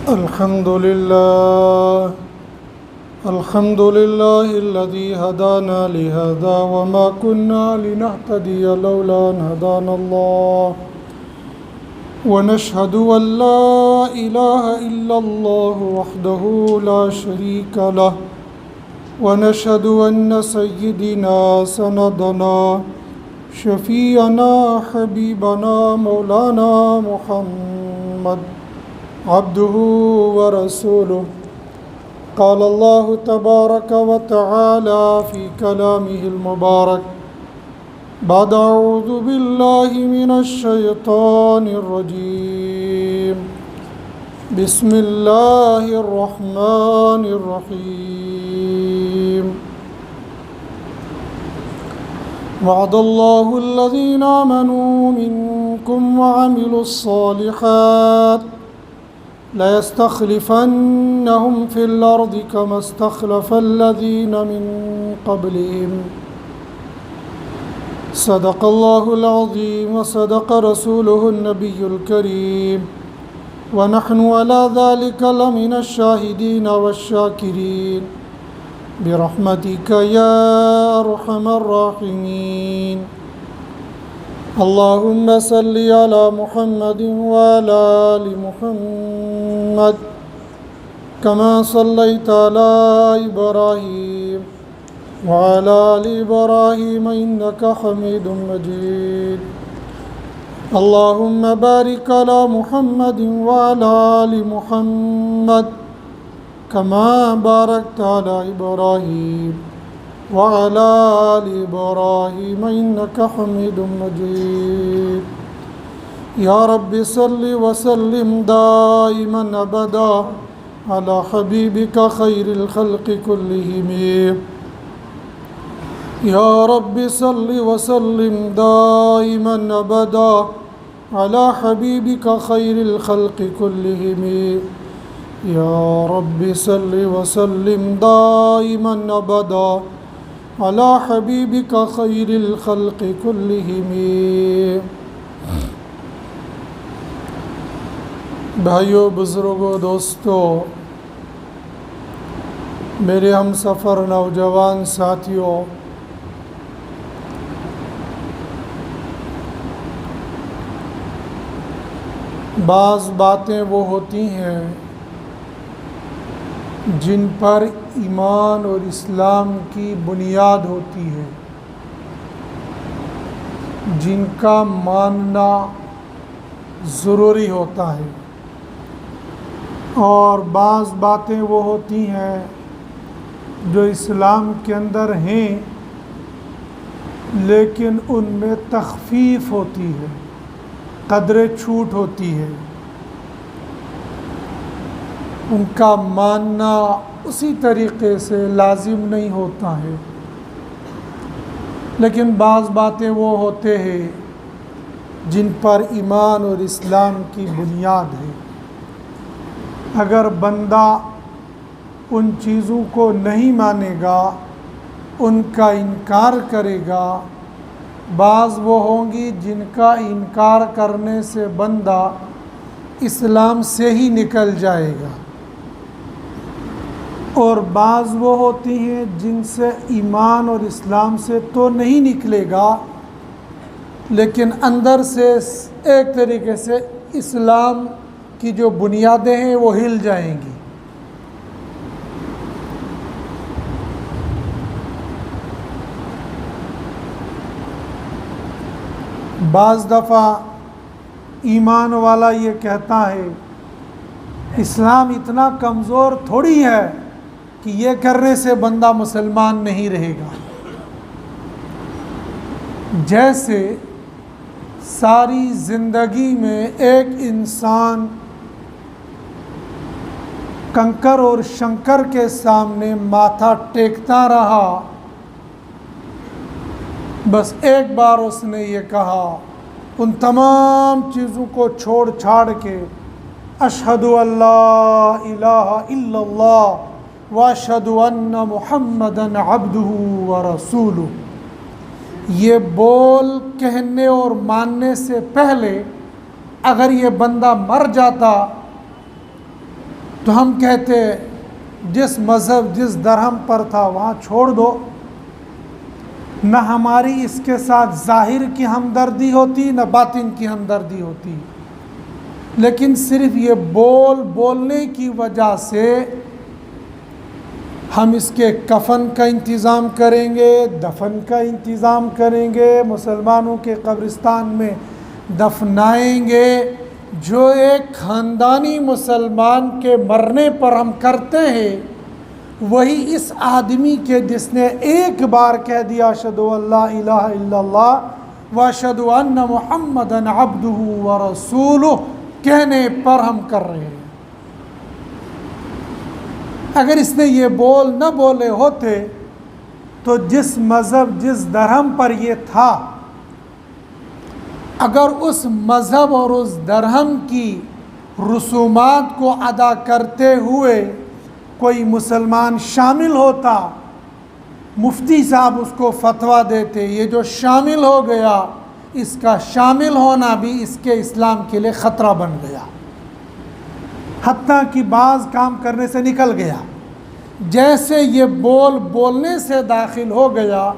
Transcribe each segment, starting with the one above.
الحمد لله الذي هدانا لهذا وما كنا لنهتدي لولا أن هدانا الله ونشهد أن لا إله إلا الله وحده لا شريك له ونشهد أن سيدنا سندنا شفيعنا حبيبنا مولانا محمد عبده ورسوله قال الله تبارك وتعالى في كلامه المبارك بعد أعوذ بالله من الشيطان الرجيم بسم الله الرحمن الرحيم وعد الله الذين آمنوا منكم وعملوا الصالحات ليستخلفنهم في الأرض كما استخلف الذين من قبلهم صدق الله العظيم وصدق رسوله النبي الكريم ونحن على ذلك لمن الشاهدين والشاكرين برحمتك يا أرحم الراحمين اللهم صل على محمد وعلى آل محمد كما صليت على إبراهيم وعلى آل إبراهيم إنك حميد مجيد اللهم بارك على محمد وعلى آل محمد كما باركت على إبراهيم وعلى آل إبراهيم إنك حميد مجيد يا رب صل وسلم دائما أبدا على حبيبك خير الخلق كلهم يا رب صل وسلم دائما أبدا على حبيبك خير الخلق كلهم يا رب صل وسلم دائما أبدا على حبيبك خير الخلق كلهم بھائیو، بزرگوں، دوستو، میرے ہم سفر نوجوان ساتھیوں، بعض باتیں وہ ہوتی ہیں جن پر ایمان اور اسلام کی بنیاد ہوتی ہے، جن کا ماننا ضروری ہوتا ہے، اور بعض باتیں وہ ہوتی ہیں جو اسلام کے اندر ہیں لیکن ان میں تخفیف ہوتی ہے، قدر چھوٹ ہوتی ہے، ان کا ماننا اسی طریقے سے لازم نہیں ہوتا ہے، لیکن بعض باتیں وہ ہوتے ہیں جن پر ایمان اور اسلام کی بنیاد ہے۔ اگر بندہ ان چیزوں کو نہیں مانے گا، ان کا انکار کرے گا، بعض وہ ہوں گی جن کا انکار کرنے سے بندہ اسلام سے ہی نکل جائے گا، اور بعض وہ ہوتی ہیں جن سے ایمان اور اسلام سے تو نہیں نکلے گا لیکن اندر سے ایک طریقے سے اسلام کی جو بنیادیں ہیں وہ ہل جائیں گی۔ بعض دفعہ ایمان والا یہ کہتا ہے اسلام اتنا کمزور تھوڑی ہے کہ یہ کرنے سے بندہ مسلمان نہیں رہے گا۔ جیسے ساری زندگی میں ایک انسان کنکر اور شنکر کے سامنے ماتھا ٹیکتا رہا، بس ایک بار اس نے یہ کہا، ان تمام چیزوں کو چھوڑ چھاڑ کے اشہد ان لا الہ الا اللہ واشہد ان محمدًا عبدہ ورسولہ، یہ بول کہنے اور ماننے سے پہلے اگر یہ بندہ مر جاتا تو ہم کہتے جس مذہب جس درہم پر تھا وہاں چھوڑ دو، نہ ہماری اس کے ساتھ ظاہر کی ہمدردی ہوتی نہ باطن کی ہمدردی ہوتی، لیکن صرف یہ بولنے کی وجہ سے ہم اس کے کفن کا انتظام کریں گے، دفن کا انتظام کریں گے، مسلمانوں کے قبرستان میں دفنائیں گے۔ جو ایک خاندانی مسلمان کے مرنے پر ہم کرتے ہیں وہی اس آدمی کے جس نے ایک بار کہہ دیا اشہد ان لا الہ الا اللہ واشہد ان محمدا عبدہ ورسولہ کہنے پر ہم کر رہے ہیں۔ اگر اس نے یہ بول نہ بولے ہوتے تو جس مذہب جس درہم پر یہ تھا، اگر اس مذہب اور اس درہم کی رسومات کو ادا کرتے ہوئے کوئی مسلمان شامل ہوتا، مفتی صاحب اس کو فتویٰ دیتے، یہ جو شامل ہو گیا اس کا شامل ہونا بھی اس کے اسلام کے لیے خطرہ بن گیا، حتیٰ کہ بعض کام کرنے سے نکل گیا۔ جیسے یہ بولنے سے داخل ہو گیا،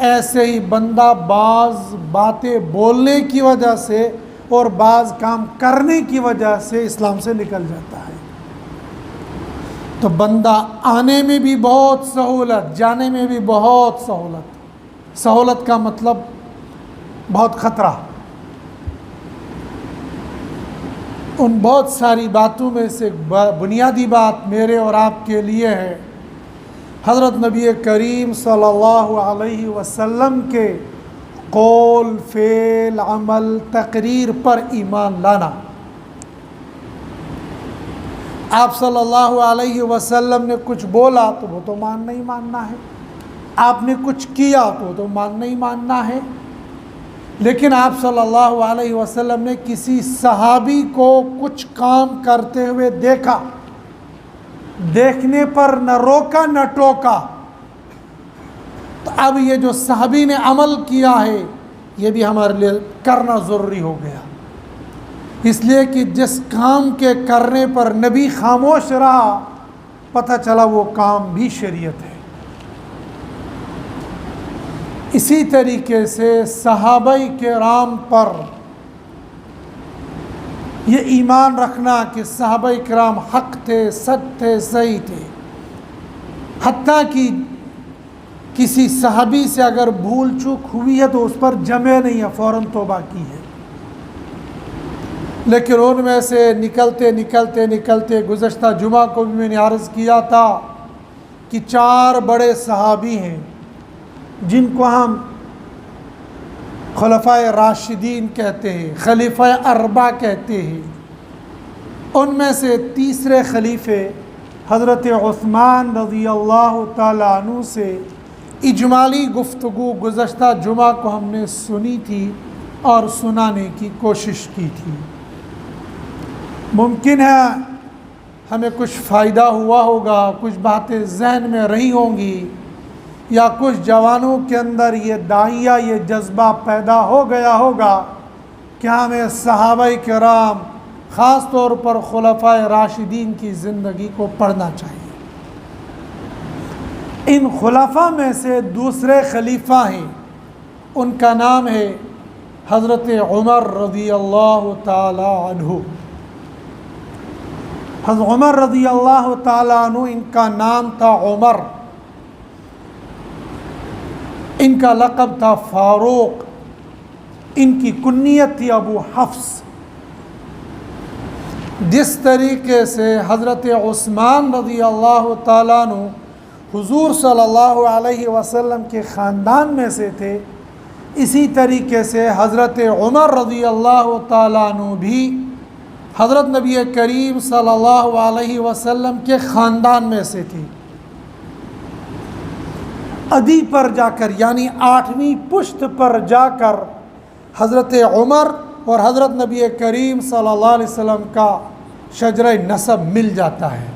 ایسے ہی بندہ بعض باتیں بولنے کی وجہ سے اور بعض کام کرنے کی وجہ سے اسلام سے نکل جاتا ہے۔ تو بندہ آنے میں بھی بہت سہولت، جانے میں بھی بہت سہولت۔ سہولت کا مطلب بہت خطرہ۔ ان بہت ساری باتوں میں سے بنیادی بات میرے اور آپ کے لیے ہے، حضرت نبی کریم صلی اللہ علیہ وسلم کے قول، فعل، عمل، تقریر پر ایمان لانا۔ آپ صلی اللہ علیہ وسلم نے کچھ بولا تو وہ تو ماننا ہی ماننا ہے، آپ نے کچھ کیا تو وہ تو ماننا ہی ماننا ہے۔ لیکن آپ صلی اللہ علیہ وسلم نے کسی صحابی کو کچھ کام کرتے ہوئے دیکھا، دیکھنے پر نہ روکا نہ ٹوکا، تو اب یہ جو صحابی نے عمل کیا ہے یہ بھی ہمارے لیے کرنا ضروری ہو گیا، اس لیے کہ جس کام کے کرنے پر نبی خاموش رہا پتہ چلا وہ کام بھی شریعت ہے۔ اسی طریقے سے صحابہ کرام پر یہ ایمان رکھنا کہ صحابہ کرام حق تھے، سچ تھے، صحیح تھے، حتیٰ کہ کسی صحابی سے اگر بھول چوک ہوئی ہے تو اس پر جمے نہیں ہے، فوراً توبہ کی ہے۔ لیکن ان میں سے نکلتے گزشتہ جمعہ کو بھی میں نے عرض کیا تھا کہ 4 بڑے صحابی ہیں جن کو ہم خلفائے راشدین کہتے ہیں، خلیفہ اربع کہتے ہیں۔ ان میں سے تیسرے خلیفے حضرت عثمان رضی اللہ تعالیٰ عنہ سے اجمالی گفتگو گزشتہ جمعہ کو ہم نے سنی تھی اور سنانے کی کوشش کی تھی۔ ممکن ہے ہمیں کچھ فائدہ ہوا ہوگا، کچھ باتیں ذہن میں رہی ہوں گی، یا کچھ جوانوں کے اندر یہ داعیہ یہ جذبہ پیدا ہو گیا ہوگا کہ ہمیں صحابہ کرام خاص طور پر خلفائے راشدین کی زندگی کو پڑھنا چاہیے۔ ان خلفاء میں سے دوسرے خلیفہ ہیں، ان کا نام ہے حضرت عمر رضی اللہ تعالی عنہ۔ حضرت عمر رضی اللہ تعالی عنہ ان کا نام تھا عمر، ان کا لقب تھا فاروق، ان کی کنیت تھی ابو حفص۔ جس طریقے سے حضرت عثمان رضی اللہ تعالیٰ عنہ حضور صلی اللہ علیہ وسلم کے خاندان میں سے تھے، اسی طریقے سے حضرت عمر رضی اللہ تعالیٰ عنہ بھی حضرت نبی کریم صلی اللہ علیہ وسلم کے خاندان میں سے تھی۔ ادی پر جا کر یعنی 8ویں پشت پر جا کر حضرت عمر اور حضرت نبی کریم صلی اللہ علیہ وسلم کا شجرہ نسب مل جاتا ہے۔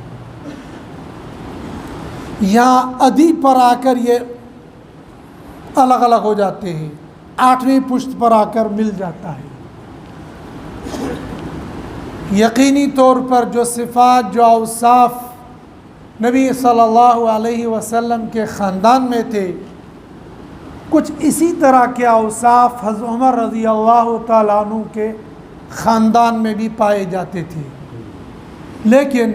یہاں ادی پر آ کر یہ الگ الگ ہو جاتے ہیں، 8ویں پشت پر آ کر مل جاتا ہے۔ یقینی طور پر جو صفات جو اوصاف نبی صلی اللہ علیہ وسلم کے خاندان میں تھے، کچھ اسی طرح کے اوصاف حضرت عمر رضی اللہ تعالیٰ عنہ کے خاندان میں بھی پائے جاتے تھے، لیکن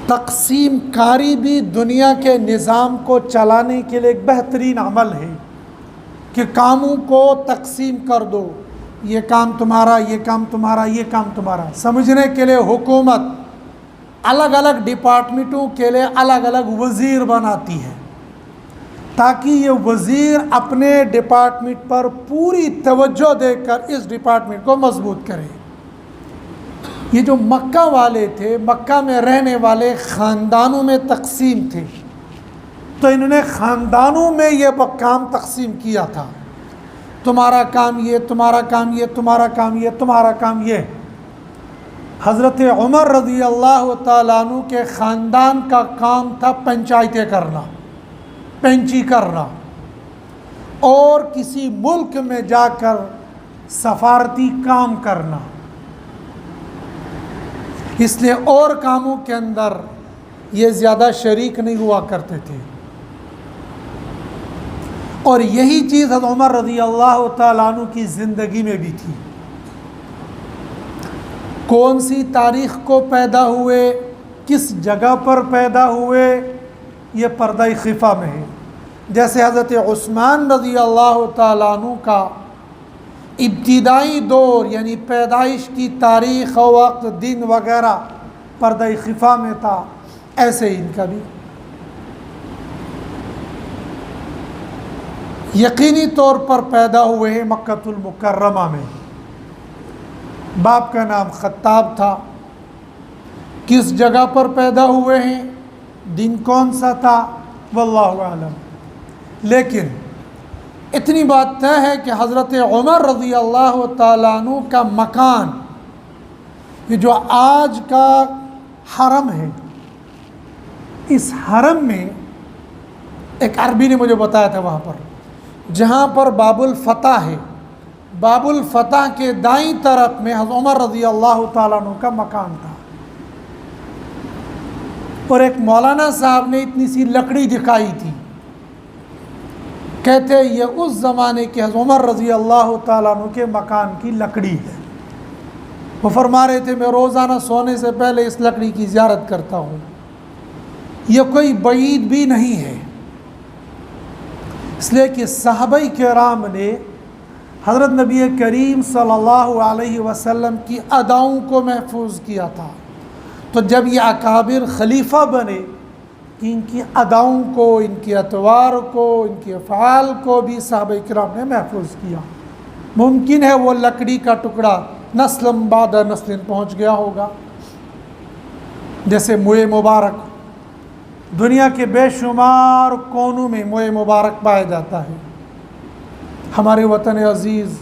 تقسیم کاری بھی دنیا کے نظام کو چلانے کے لیے ایک بہترین عمل ہے کہ کاموں کو تقسیم کر دو، یہ کام تمہارا، یہ کام تمہارا، یہ کام تمہارا۔ سمجھنے کے لیے حکومت الگ الگ ڈپارٹمنٹوں کے لیے الگ الگ وزیر بناتی ہے تاکہ یہ وزیر اپنے ڈپارٹمنٹ پر پوری توجہ دے کر اس ڈپارٹمنٹ کو مضبوط کرے۔ یہ جو مکہ والے تھے، مکہ میں رہنے والے خاندانوں میں تقسیم تھے، تو انہوں نے خاندانوں میں یہ کام تقسیم کیا تھا، تمہارا کام یہ، تمہارا کام یہ، تمہارا کام یہ، تمہارا کام یہ۔ حضرت عمر رضی اللہ تعالیٰ عنہ کے خاندان کا کام تھا پنچایتیں کرنا، پینچی کرنا، اور کسی ملک میں جا کر سفارتی کام کرنا۔ اس لیے اور کاموں کے اندر یہ زیادہ شریک نہیں ہوا کرتے تھے، اور یہی چیز حضرت عمر رضی اللہ تعالیٰ عنہ کی زندگی میں بھی تھی۔ کون سی تاریخ کو پیدا ہوئے، کس جگہ پر پیدا ہوئے، یہ پردہ خفا میں ہے۔ جیسے حضرت عثمان رضی اللہ تعالیٰ عنہ کا ابتدائی دور یعنی پیدائش کی تاریخ و وقت، دن وغیرہ پردہ خفا میں تھا، ایسے ہی ان کا بھی۔ یقینی طور پر پیدا ہوئے ہیں مکہ المکرمہ میں۔ باپ کا نام خطاب تھا۔ کس جگہ پر پیدا ہوئے ہیں، دن کون سا تھا، واللہ اعلم، لیکن اتنی بات طے ہے کہ حضرت عمر رضی اللہ تعالیٰ عنہ کا مکان، یہ جو آج کا حرم ہے، اس حرم میں ایک عربی نے مجھے بتایا تھا، وہاں پر جہاں پر باب الفتح ہے، باب الفتح کے دائیں طرف میں حضرت عمر رضی اللہ تعالیٰ عنہ کا مکان تھا، اور ایک مولانا صاحب نے اتنی سی لکڑی دکھائی تھی، کہتے یہ اس زمانے کے حضرت عمر رضی اللہ تعالیٰ عنہ کے مکان کی لکڑی ہے۔ وہ فرما رہے تھے میں روزانہ سونے سے پہلے اس لکڑی کی زیارت کرتا ہوں، یہ کوئی بعید بھی نہیں ہے، اس لیے کہ صحابہ کرام نے حضرت نبی کریم صلی اللہ علیہ وسلم کی اداؤں کو محفوظ کیا تھا، تو جب یہ اکابر خلیفہ بنے کہ ان کی اداؤں کو، ان کی اطوار کو، ان کے افعال کو بھی صحابہ کرام نے محفوظ کیا۔ ممکن ہے وہ لکڑی کا ٹکڑا نسل بعد نسل پہنچ گیا ہوگا، جیسے موئے مبارک، دنیا کے بے شمار کونوں میں موئے مبارک پایا جاتا ہے، ہمارے وطن عزیز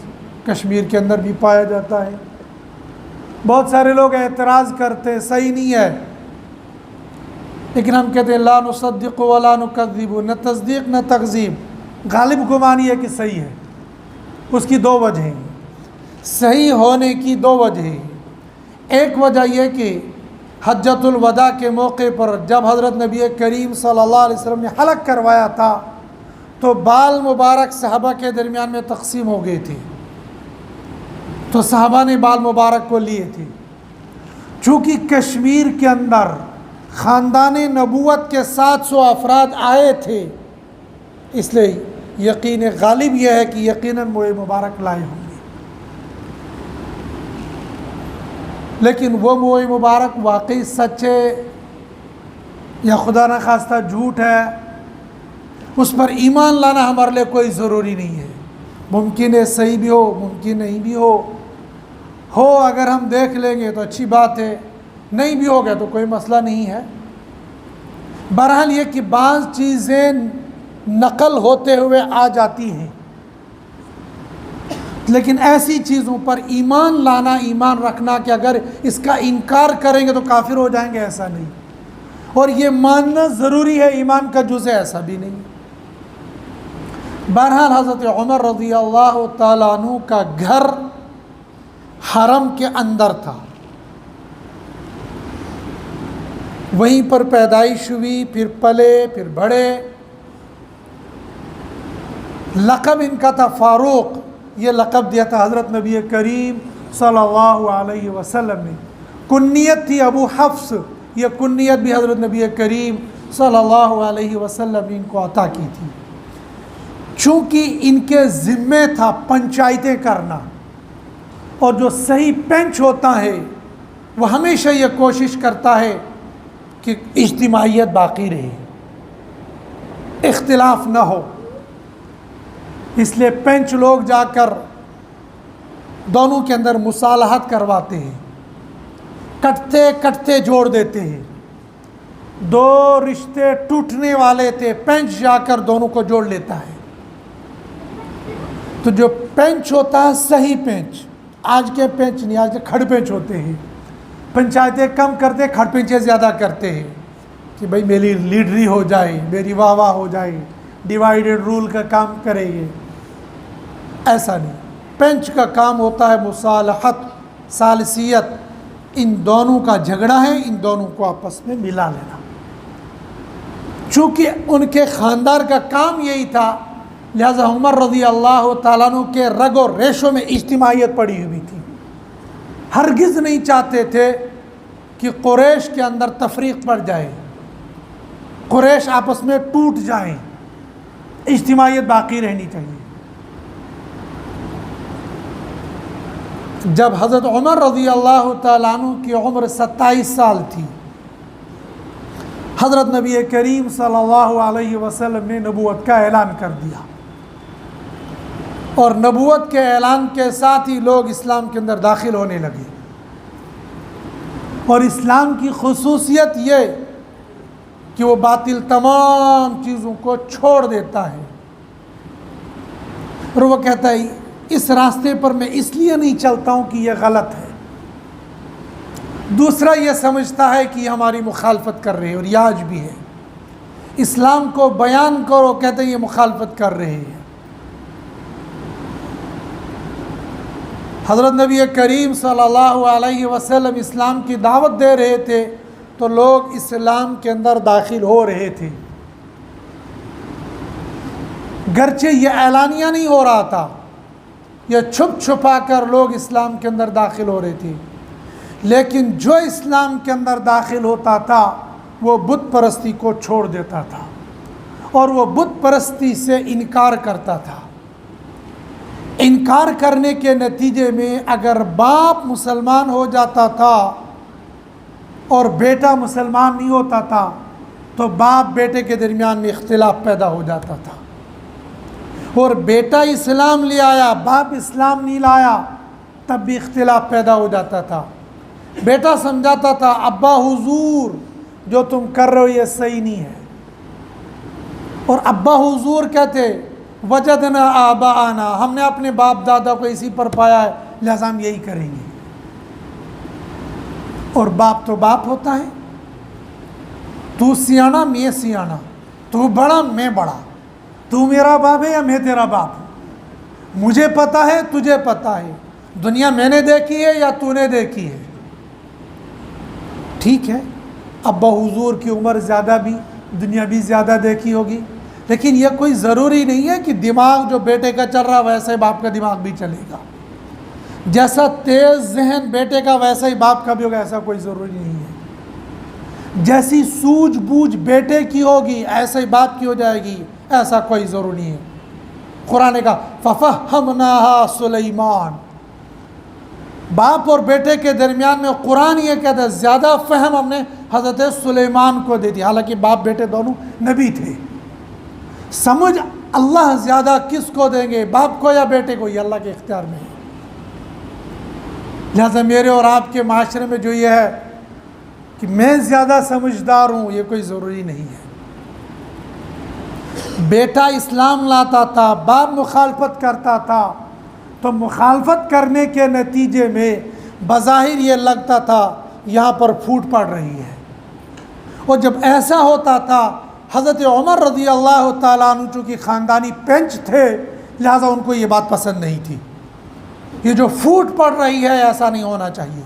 کشمیر کے اندر بھی پایا جاتا ہے۔ بہت سارے لوگ اعتراض کرتے صحیح نہیں ہے، لیکن ہم کہتے ہیں لا نصدق ولا نکذب، نہ تصدیق نہ تکذیب، غالب گمان یہ کہ صحیح ہے۔ اس کی دو وجہیں، صحیح ہونے کی دو وجہیں۔ ایک وجہ یہ کہ حجۃ الوداع کے موقع پر جب حضرت نبی کریم صلی اللہ علیہ وسلم نے حلق کروایا تھا تو بال مبارک صحابہ کے درمیان میں تقسیم ہو گئے تھے، تو صحابہ نے بال مبارک کو لیے تھے۔ چونکہ کشمیر کے اندر خاندان نبوت کے 700 افراد آئے تھے، اس لیے یقین غالب یہ ہے کہ یقیناً موئے مبارک لائے ہوں گے، لیکن وہ موئے مبارک واقعی سچ ہے یا خدا نخواستہ جھوٹ ہے، اس پر ایمان لانا ہمارے لیے کوئی ضروری نہیں ہے۔ ممکن ہے صحیح بھی ہو، ممکن نہیں بھی ہو اگر ہم دیکھ لیں گے تو اچھی بات ہے، نہیں بھی ہو گیا تو کوئی مسئلہ نہیں ہے۔ بہرحال یہ کہ بعض چیزیں نقل ہوتے ہوئے آ جاتی ہیں، لیکن ایسی چیزوں پر ایمان لانا، ایمان رکھنا کہ اگر اس کا انکار کریں گے تو کافر ہو جائیں گے، ایسا نہیں، اور یہ ماننا ضروری ہے ایمان کا جز ہے، ایسا بھی نہیں۔ بہرحال حضرت عمر رضی اللہ تعالیٰ عنہ کا گھر حرم کے اندر تھا، وہیں پر پیدائش ہوئی، پھر پلے، پھر بڑے۔ لقب ان کا تھا فاروق، یہ لقب دیا تھا حضرت نبی کریم صلی اللہ علیہ وسلم نے۔ کنیت تھی ابو حفص، یہ کنیت بھی حضرت نبی کریم صلی اللہ علیہ وسلم نے ان کو عطا کی تھی۔ چونکہ ان کے ذمے تھا پنچایتیں کرنا، اور جو صحیح پنچ ہوتا ہے وہ ہمیشہ یہ کوشش کرتا ہے کہ اجتماعیت باقی رہے، اختلاف نہ ہو۔ اس لیے پنچ لوگ جا کر دونوں کے اندر مصالحت کرواتے ہیں، کٹتے کٹتے جوڑ دیتے ہیں۔ دو رشتے ٹوٹنے والے تھے، پنچ جا کر دونوں کو جوڑ لیتا ہے۔ تو جو پنچ ہوتا ہے صحیح پنچ، آج کے پنچ نہیں، آج کے کھڑ پنچ ہوتے ہیں، پنچایتیں کم کرتے، کھڑ پنچیں زیادہ کرتے ہیں کہ بھئی میری لیڈری ہو جائے، میری واہ واہ ہو جائے، ڈیوائیڈڈ رول کا کام کرے یہ۔ ایسا نہیں، پنچ کا کام ہوتا ہے مصالحت، ثالثیت، ان دونوں کا جھگڑا ہے، ان دونوں کو آپس میں ملا لینا۔ چونکہ ان کے خاندان کا کام یہی تھا، لہذا عمر رضی اللہ تعالیٰ عنہ کے رگ و ریشوں میں اجتماعیت پڑی ہوئی تھی۔ ہرگز نہیں چاہتے تھے کہ قریش کے اندر تفریق پڑ جائے، قریش آپس میں ٹوٹ جائیں، اجتماعیت باقی رہنی چاہیے۔ جب حضرت عمر رضی اللہ تعالیٰ عنہ کی عمر 27 سال تھی، حضرت نبی کریم صلی اللہ علیہ وسلم نے نبوت کا اعلان کر دیا، اور نبوت کے اعلان کے ساتھ ہی لوگ اسلام کے اندر داخل ہونے لگے۔ اور اسلام کی خصوصیت یہ کہ وہ باطل تمام چیزوں کو چھوڑ دیتا ہے، اور وہ کہتا ہے اس راستے پر میں اس لیے نہیں چلتا ہوں کہ یہ غلط ہے۔ دوسرا یہ سمجھتا ہے کہ یہ ہماری مخالفت کر رہے ہیں، اور یہ آج بھی ہے۔ اسلام کو بیان کرو، کہتے ہیں یہ مخالفت کر رہے ہیں۔ حضرت نبی کریم صلی اللہ علیہ وسلم اسلام کی دعوت دے رہے تھے تو لوگ اسلام کے اندر داخل ہو رہے تھے، گرچہ یہ اعلانیہ نہیں ہو رہا تھا، یہ چھپ چھپا کر لوگ اسلام کے اندر داخل ہو رہے تھے۔ لیکن جو اسلام کے اندر داخل ہوتا تھا وہ بت پرستی کو چھوڑ دیتا تھا، اور وہ بت پرستی سے انکار کرتا تھا۔ انکار کرنے کے نتیجے میں اگر باپ مسلمان ہو جاتا تھا اور بیٹا مسلمان نہیں ہوتا تھا تو باپ بیٹے کے درمیان میں اختلاف پیدا ہو جاتا تھا، اور بیٹا اسلام لے آیا، باپ اسلام نہیں لایا، تب بھی اختلاف پیدا ہو جاتا تھا۔ بیٹا سمجھاتا تھا ابا حضور جو تم کر رہے ہو یہ صحیح نہیں ہے، اور ابا حضور کہتے وجدنا آباءنا، ہم نے اپنے باپ دادا کو اسی پر پایا ہے لہذا ہم یہی کریں گے۔ اور باپ تو باپ ہوتا ہے، تو سیانا میں سیانا، تو بڑا میں بڑا، تو میرا باپ ہے یا میں تیرا باپ ہوں، مجھے پتہ ہے تجھے پتہ ہے، دنیا میں نے دیکھی ہے یا تو نے دیکھی ہے۔ ٹھیک ہے، ابا حضور کی عمر زیادہ بھی، دنیا بھی زیادہ دیکھی ہوگی، لیکن یہ کوئی ضروری نہیں ہے کہ دماغ جو بیٹے کا چل رہا ویسے باپ کا دماغ بھی چلے گا، جیسا تیز ذہن بیٹے کا ویسا ہی باپ کا بھی ہوگا، ایسا کوئی ضروری نہیں ہے۔ جیسی سوجھ بوجھ بیٹے کی ہوگی ایسا ہی باپ کی ہو جائے گی، ایسا کوئی ضروری نہیں ہے۔ قرآن کا فَفَهَّمْنَاهَا سُلَيْمَانَ، باپ اور بیٹے کے درمیان میں قرآن یہ کہتا ہے زیادہ فہم ہم نے حضرت سلیمان کو دے دی، حالانکہ باپ بیٹے دونوں نبی تھے۔ سمجھ اللہ زیادہ کس کو دیں گے، باپ کو یا بیٹے کو، یہ اللہ کے اختیار میں ہے۔ لہذا میرے اور آپ کے معاشرے میں جو یہ ہے کہ میں زیادہ سمجھدار ہوں، یہ کوئی ضروری نہیں ہے۔ بیٹا اسلام لاتا تھا، باپ مخالفت کرتا تھا، تو مخالفت کرنے کے نتیجے میں بظاہر یہ لگتا تھا یہاں پر پھوٹ پڑ رہی ہے، اور جب ایسا ہوتا تھا حضرت عمر رضی اللہ تعالیٰ عنہ چونکہ خاندانی پنچ تھے لہذا ان کو یہ بات پسند نہیں تھی، یہ جو پھوٹ پڑ رہی ہے ایسا نہیں ہونا چاہیے۔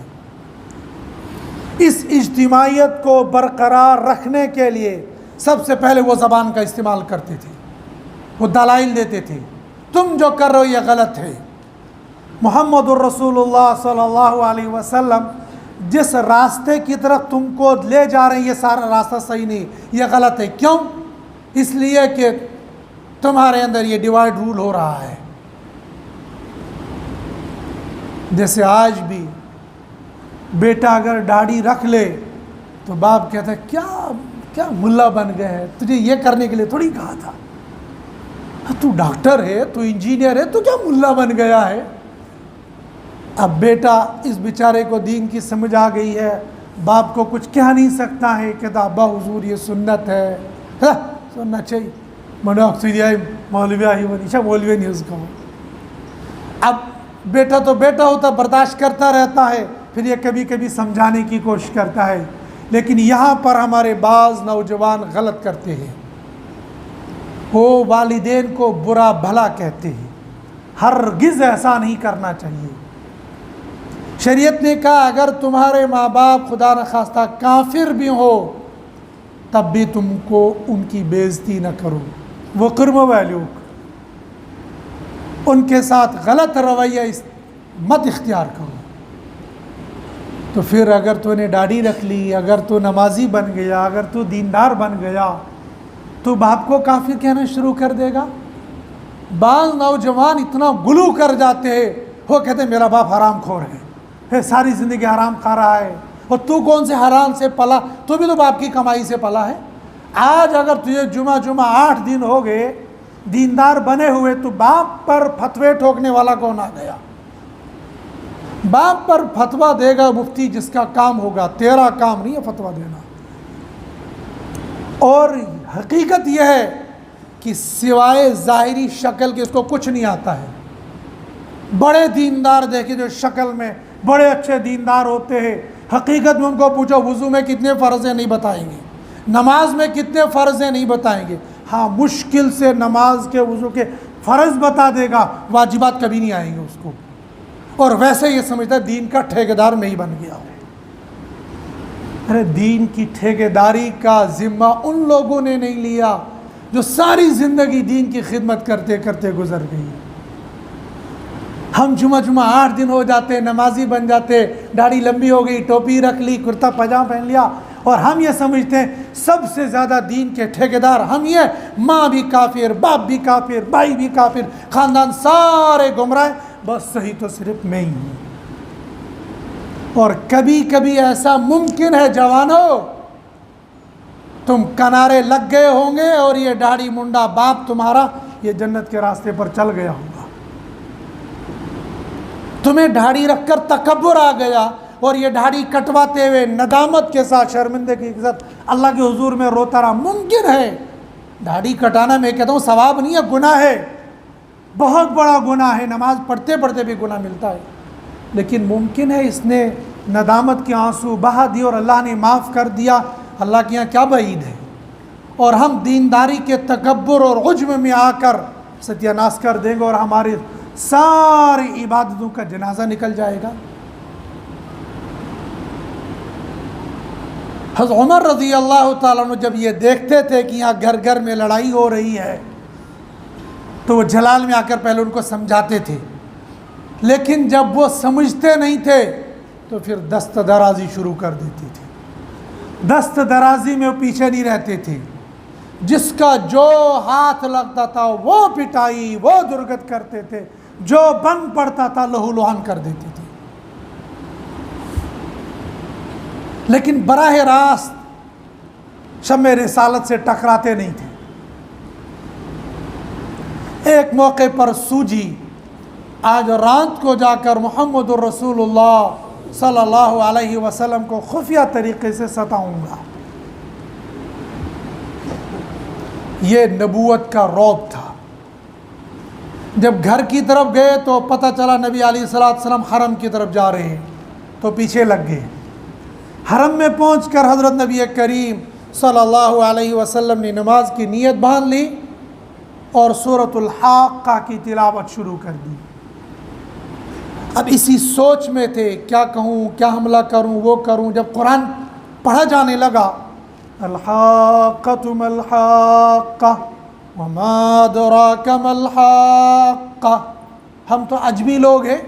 اس اجتماعیت کو برقرار رکھنے کے لیے سب سے پہلے وہ زبان کا استعمال کرتے تھے، وہ دلائل دیتے تھے، تم جو کر رہے ہو یہ غلط ہے۔ محمد الرسول اللہ صلی اللہ علیہ وسلم جس راستے کی طرف تم کو لے جا رہے ہیں یہ سارا راستہ صحیح نہیں، یہ غلط ہے۔ کیوں؟ اس لیے کہ تمہارے اندر یہ ڈیوائڈ رول ہو رہا ہے۔ جیسے آج بھی بیٹا اگر داڑھی رکھ لے تو باپ کہتا ہے کیا ملا بن گئے ہے، تجھے یہ کرنے کے لیے تھوڑی کہا تھا، تو ڈاکٹر ہے، تو انجینئر ہے، تو کیا ملا بن گیا ہے۔ اب بیٹا اس بیچارے کو دین کی سمجھ آ گئی ہے، باپ کو کچھ کہہ نہیں سکتا ہے، کہتا ابا حضور یہ سنت ہے، سننا چاہیے، مولوی نہیں اس کو۔ اب بیٹا تو بیٹا ہوتا، برداشت کرتا رہتا ہے، پھر یہ کبھی کبھی سمجھانے کی کوشش کرتا ہے، لیکن یہاں پر ہمارے بعض نوجوان غلط کرتے ہیں، وہ والدین کو برا بھلا کہتے ہیں۔ ہرگز ایسا نہیں کرنا چاہیے۔ شریعت نے کہا اگر تمہارے ماں باپ خدا نخواستہ کافر بھی ہو تب بھی تم کو ان کی بے عزتی نہ کرو، وہ قرم ویلوک، ان کے ساتھ غلط رویہ مت اختیار کرو۔ تو پھر اگر تو نے داڑھی رکھ لی، اگر تو نمازی بن گیا، اگر تو دیندار بن گیا تو باپ کو کافر کہنا شروع کر دے گا۔ بعض نوجوان اتنا غلو کر جاتے ہیں، وہ کہتے ہیں میرا باپ حرام خور ہے، ساری زندگی حرام کھا رہا ہے، اور تو کون سے حرام سے پلا، تو بھی تو باپ کی کمائی سے پلا ہے۔ آج اگر تجھے جمعہ 8 دن ہو گئے دیندار بنے ہوئے تو باپ پر فتوے ٹھوکنے والا کون آ گیا؟ باپ پر فتویٰ دے گا مفتی، جس کا کام ہوگا، تیرا کام نہیں ہے فتویٰ دینا۔ اور حقیقت یہ ہے کہ سوائے ظاہری شکل کے اس کو کچھ نہیں آتا ہے۔ بڑے دیندار دیکھیں جو شکل میں بڑے اچھے دیندار ہوتے ہیں، حقیقت میں ان کو پوچھو وضو میں کتنے فرض ہیں نہیں بتائیں گے، نماز میں کتنے فرض ہیں نہیں بتائیں گے۔ ہاں مشکل سے نماز کے وضو کے فرض بتا دے گا، واجبات کبھی نہیں آئیں گے اس کو، اور ویسے یہ سمجھتا ہے دین کا ٹھیکیدار میں ہی بن گیا ہو۔ ارے دین کی ٹھیکیداری کا ذمہ ان لوگوں نے نہیں لیا جو ساری زندگی دین کی خدمت کرتے کرتے گزر گئی۔ ہم جمعہ 8 دن ہو جاتے، نمازی بن جاتے، داڑھی لمبی ہو گئی، ٹوپی رکھ لی، کرتا پاجامہ پہن لیا، اور ہم یہ سمجھتے ہیں سب سے زیادہ دین کے ٹھیکیدار ہم ہی ہیں۔ ماں بھی کافر، باپ بھی کافر، بھائی بھی کافر، خاندان سارے گمراہ، بس صحیح تو صرف میں ہی ہوں۔ اور کبھی کبھی ایسا ممکن ہے جوانوں تم کنارے لگ گئے ہوں گے اور یہ داڑھی منڈا باپ تمہارا یہ جنت کے راستے پر چل گیا ہوگا۔ تمہیں داڑھی رکھ کر تکبر آ گیا اور یہ داڑھی کٹواتے ہوئے ندامت کے ساتھ، شرمندگی کے ساتھ اللہ کے حضور میں روتا رہا۔ ممکن ہے داڑھی کٹانا، میں کہتا ہوں ثواب نہیں ہے، گناہ ہے، بہت بڑا گناہ ہے، نماز پڑھتے پڑھتے بھی گناہ ملتا ہے، لیکن ممکن ہے اس نے ندامت کے آنسو بہا دی اور اللہ نے معاف کر دیا۔ اللہ کے یہاں کیا بعید ہے، اور ہم دینداری کے تکبر اور عجب میں آ کر ستیہ ناش کر دیں گے اور ہماری ساری عبادتوں کا جنازہ نکل جائے گا۔ حضرت عمر رضی اللہ تعالیٰ عنہ جب یہ دیکھتے تھے کہ یہاں گھر گھر میں لڑائی ہو رہی ہے تو وہ جلال میں آ کر پہلے ان کو سمجھاتے تھے، لیکن جب وہ سمجھتے نہیں تھے تو پھر دست درازی شروع کر دیتے تھے۔ دست درازی میں وہ پیچھے نہیں رہتے تھے، جس کا جو ہاتھ لگتا تھا وہ پٹائی، وہ درگت کرتے تھے، جو بن پڑتا تھا لہو لہان کر دیتے تھے، لیکن براہ راست شمع رسالت سے ٹکراتے نہیں تھے۔ ایک موقع پر سوجی آج رات کو جا کر محمد الرسول اللہ صلی اللہ علیہ وسلم کو خفیہ طریقے سے ستاؤں گا۔ یہ نبوت کا رعب تھا۔ جب گھر کی طرف گئے تو پتہ چلا نبی علیہ السلام حرم کی طرف جا رہے ہیں تو پیچھے لگ گئے۔ حرم میں پہنچ کر حضرت نبی کریم صلی اللہ علیہ وسلم نے نماز کی نیت باندھ لی اور سورۃ الحاقہ کی تلاوت شروع کر دی۔ اب اسی سوچ میں تھے، کیا کہوں، کیا حملہ کروں، وہ کروں. جب قرآن پڑھا جانے لگا، الحاقۃ ما الحاقۃ وما ادراک ما الحاقۃ. ہم تو عجمی لوگ ہیں،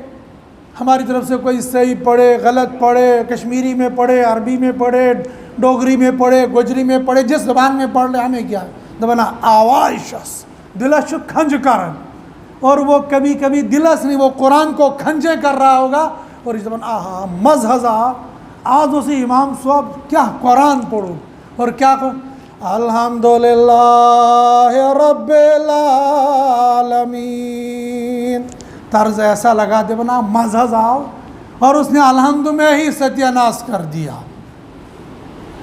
ہماری طرف سے کوئی صحیح پڑھے، غلط پڑھے، کشمیری میں پڑھے، عربی میں پڑھے، ڈوگری میں پڑھے، گوجری میں پڑھے، جس زبان میں پڑھ لے، ہمیں کیا ہے. دبنا آواز شخص دلش کھنج کرن، اور وہ کبھی کبھی دلس نہیں، وہ قرآن کو کھنجے کر رہا ہوگا. اور اس زبان آہا مزہزا آج اسی امام صاحب کیا قرآن پڑھو اور کیا کہوں، الحمدللہ رب العالمین. طرز ایسا لگا دے بنا مزہز آؤ، اور اس نے الحمد میں ہی ستیہ ناس کر دیا.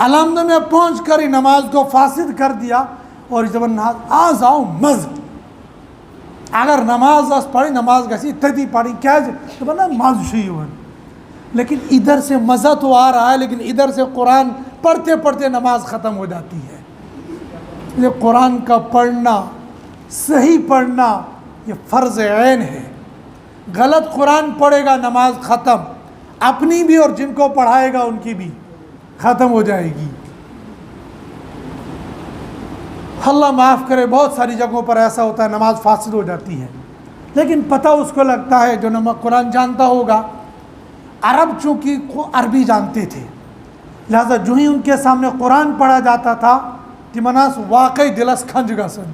الحمد میں پہنچ کر ہی نماز کو فاسد کر دیا. اور اس زبان آز آؤ مز، اگر نماز پڑھی نماز گسی تدی پڑھی کیا تو بنا مز شیون. لیکن ادھر سے مزہ تو آ رہا ہے، لیکن ادھر سے قرآن پڑھتے پڑھتے نماز ختم ہو جاتی ہے. یہ قرآن کا پڑھنا، صحیح پڑھنا، یہ فرض عین ہے. غلط قرآن پڑھے گا نماز ختم، اپنی بھی اور جن کو پڑھائے گا ان کی بھی ختم ہو جائے گی. اللہ معاف کرے، بہت ساری جگہوں پر ایسا ہوتا ہے نماز فاسد ہو جاتی ہے، لیکن پتہ اس کو لگتا ہے جو قرآن جانتا ہوگا. عرب چونکہ عربی جانتے تھے، لہذا جو ہی ان کے سامنے قرآن پڑھا جاتا تھا کہ مناس واقعی دلس کھنج گا سن.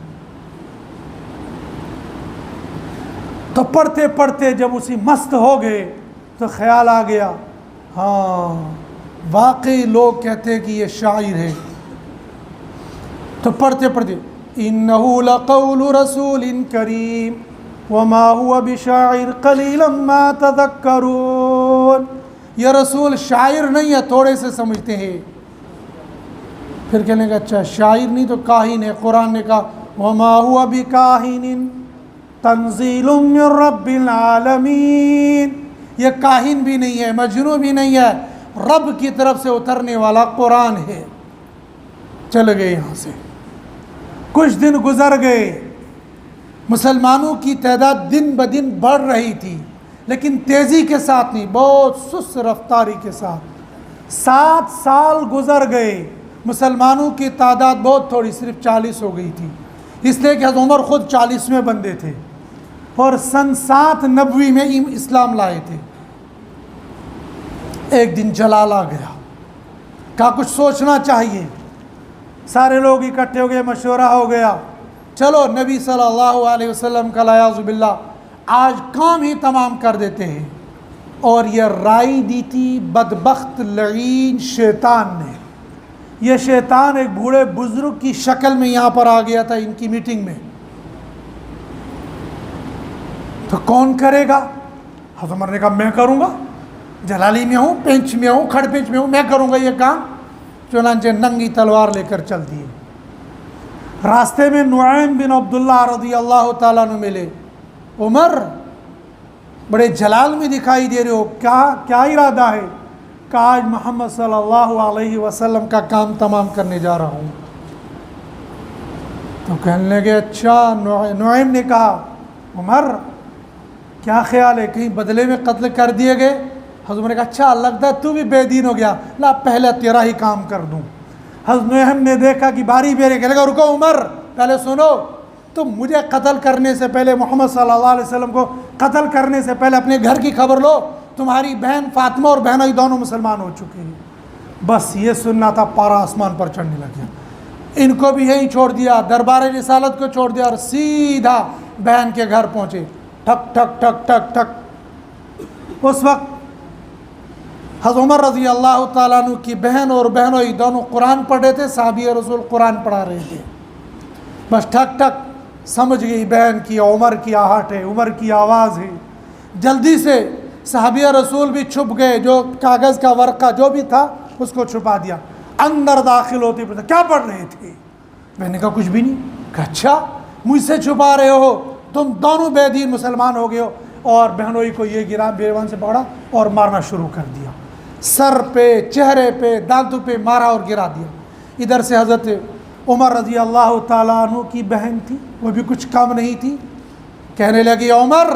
تو پڑھتے پڑھتے جب اسی مست ہو گئے تو خیال آ گیا، ہاں واقعی لوگ کہتے ہیں کہ یہ شاعر ہے. تو پڑھتے پڑھتے انہو لقول رسول کریم وما هو بشاعر قلیلا ما تذکرون. یہ رسول شاعر نہیں ہے، تھوڑے سے سمجھتے ہیں. پھر کہنے کا اچھا شاعر نہیں تو کاہن ہے. قرآن نے کہا وما هو بکاہن تنزیل من رب العالمین. یہ کاہن بھی نہیں ہے، مجنون بھی نہیں ہے، رب کی طرف سے اترنے والا قرآن ہے. چل گئے یہاں سے. کچھ دن گزر گئے، مسلمانوں کی تعداد دن بدن بڑھ رہی تھی، لیکن تیزی کے ساتھ نہیں، بہت سست رفتاری کے ساتھ. 7 سال گزر گئے، مسلمانوں کی تعداد بہت تھوڑی، صرف 40 ہو گئی تھی. اس لیے کہ حضرت عمر خود 40ویں بندے تھے اور سن 7 نبوی میں اسلام لائے تھے. ایک دن جلال آ گیا، کہا کچھ سوچنا چاہیے. سارے لوگ اکٹھے ہو گئے، مشورہ ہو گیا، چلو نبی صلی اللہ علیہ وسلم کا اعوذ باللہ آج کام ہی تمام کر دیتے ہیں. اور یہ رائے دی تھی بدبخت لعین شیطان نے. یہ شیطان ایک بوڑھے بزرگ کی شکل میں یہاں پر آ گیا تھا ان کی میٹنگ میں. تو کون کرے گا؟ حضرت عمر نے کہا میں کروں گا، جلالی میں ہوں، پینچ میں ہوں، کھڑ پینچ میں ہوں، میں کروں گا یہ کام. چنانچہ ننگی تلوار لے کر چل دیے. راستے میں نعیم بن عبداللہ رضی اللہ تعالیٰ عنہ ملے. عمر بڑے جلال میں دکھائی دے رہے ہو، کیا ارادہ ہے؟ کہ آج محمد صلی اللہ علیہ وسلم کا کام تمام کرنے جا رہا ہوں. تو کہنے لگے اچھا. نعیم نے کہا عمر کیا خیال ہے، کہیں بدلے میں قتل کر دیے گئے؟ حضرت نے کہا اچھا لگتا ہے تو بھی بے دین ہو گیا، لا پہلے تیرا ہی کام کر دوں. حضرت نعیم نے دیکھا کہ باری بیرے، کہنے لگا رکو عمر پہلے سنو، تم مجھے قتل کرنے سے پہلے، محمد صلی اللہ علیہ وسلم کو قتل کرنے سے پہلے اپنے گھر کی خبر لو. تمہاری بہن فاطمہ اور بہنوئی دونوں مسلمان ہو چکے ہیں. بس یہ سننا تھا، پارا آسمان پر چڑھنے لگا. ان کو بھی یہیں چھوڑ دیا، دربار رسالت کو چھوڑ دیا اور سیدھا بہن کے گھر پہنچے. ٹھک ٹھک ٹھک ٹھک ٹھک. اس وقت حضرت عمر رضی اللہ تعالیٰ عنہ کی بہن اور بہنوئی دونوں قرآن پڑھ رہے تھے، صحابی رسول قرآن پڑھا رہے تھے. بس ٹھک ٹھک سمجھ گئی بہن کی عمر کی آہٹ ہے، عمر کی آواز ہے. جلدی سے صحابی رسول بھی چھپ گئے، جو کاغذ کا ورقہ جو بھی تھا اس کو چھپا دیا. اندر داخل ہوتے پوچھا کیا پڑھ رہے تھے؟ میں نے کہا کچھ بھی نہیں. کہا اچھا مجھ سے چھپا رہے ہو، تم دونوں بے دین مسلمان ہو گئے ہو. اور بہنوئی کو یہ گرا، بیروان سے پکڑا اور مارنا شروع کر دیا. سر پہ، چہرے پہ، دانتوں پہ مارا اور گرا دیا. ادھر سے حضرت عمر رضی اللہ تعالیٰ عنہ کی بہن تھی، وہ بھی کچھ کم نہیں تھی. کہنے لگی عمر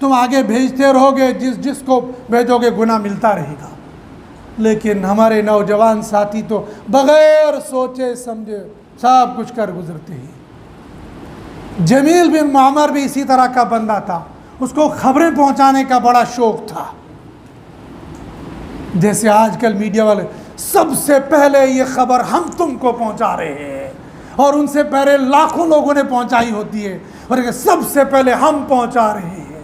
تم آگے بھیجتے رہو گے، جس کو بھیجو گے گناہ ملتا رہے گا۔ لیکن ہمارے نوجوان ساتھی تو بغیر سوچے سمجھے سب کچھ کر گزرتے ہیں۔ جمیل بن معمر بھی اسی طرح کا بندہ تھا، اس کو خبریں پہنچانے کا بڑا شوق تھا۔ جیسے آج کل میڈیا والے سب سے پہلے یہ خبر ہم تم کو پہنچا رہے ہیں، اور ان سے پہلے لاکھوں لوگوں نے پہنچائی ہوتی ہے، اور کہ سب سے پہلے ہم پہنچا رہے ہیں۔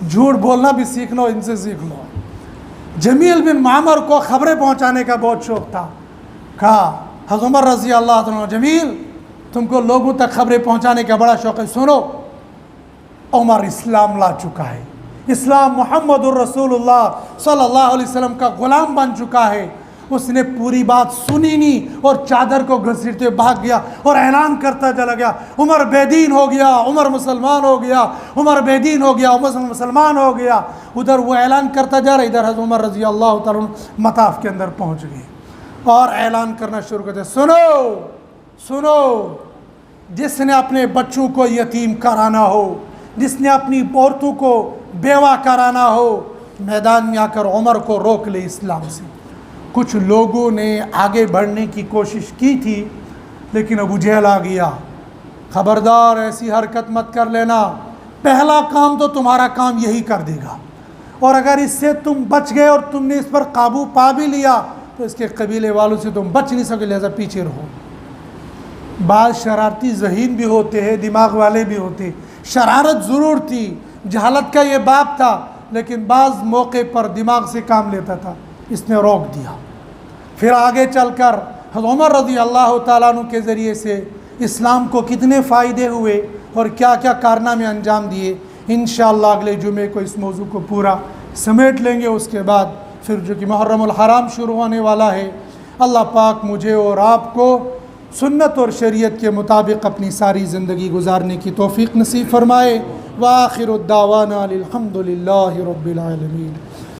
جھوٹ بولنا بھی سیکھ لو، ان سے سیکھ لو۔ جمیل بن معمر کو خبریں پہنچانے کا بہت شوق تھا۔ کہا حضرت عمر رضی اللہ عنہ، جمیل تم کو لوگوں تک خبریں پہنچانے کا بڑا شوق ہے، سنو عمر اسلام لا چکا ہے، اسلام محمد الرسول اللہ صلی اللہ علیہ وسلم کا غلام بن چکا ہے۔ اس نے پوری بات سنی نہیں اور چادر کو گھسیٹتے بھاگ گیا اور اعلان کرتا چلا گیا، عمر بے دین ہو گیا، عمر مسلمان ہو گیا، عمر بے دین ہو گیا، عمر مسلمان ہو گیا۔ ادھر وہ اعلان کرتا جا رہا، ادھر حضرت عمر رضی اللہ تعالیٰ عنہ مطاف کے اندر پہنچ گئے اور اعلان کرنا شروع کرتے، سنو جس نے اپنے بچوں کو یتیم کرانا ہو، جس نے اپنی عورتوں کو بیوہ کرانا ہو، میدان میں آ کر عمر کو روک لے اسلام سے۔ کچھ لوگوں نے آگے بڑھنے کی کوشش کی تھی، لیکن ابو جہل آ گیا، خبردار ایسی حرکت مت کر لینا، پہلا کام تو تمہارا کام یہی کر دے گا، اور اگر اس سے تم بچ گئے اور تم نے اس پر قابو پا بھی لیا تو اس کے قبیلے والوں سے تم بچ نہیں سکے، لہذا پیچھے رہو۔ بعض شرارتی ذہین بھی ہوتے ہیں، دماغ والے بھی ہوتے، شرارت ضرور تھی، جہالت کا یہ باب تھا، لیکن بعض موقع پر دماغ سے کام لیتا تھا، اس نے روک دیا۔ پھر آگے چل کر حضرت عمر رضی اللہ تعالیٰ عنہ کے ذریعے سے اسلام کو کتنے فائدے ہوئے اور کیا کیا کارنامے انجام دیے، انشاءاللہ اگلے جمعے کو اس موضوع کو پورا سمیٹ لیں گے۔ اس کے بعد پھر جو کہ محرم الحرام شروع ہونے والا ہے، اللہ پاک مجھے اور آپ کو سنت اور شریعت کے مطابق اپنی ساری زندگی گزارنے کی توفیق نصیب فرمائے۔ وآخر الدعوانا الحمد للہ رب العالمین۔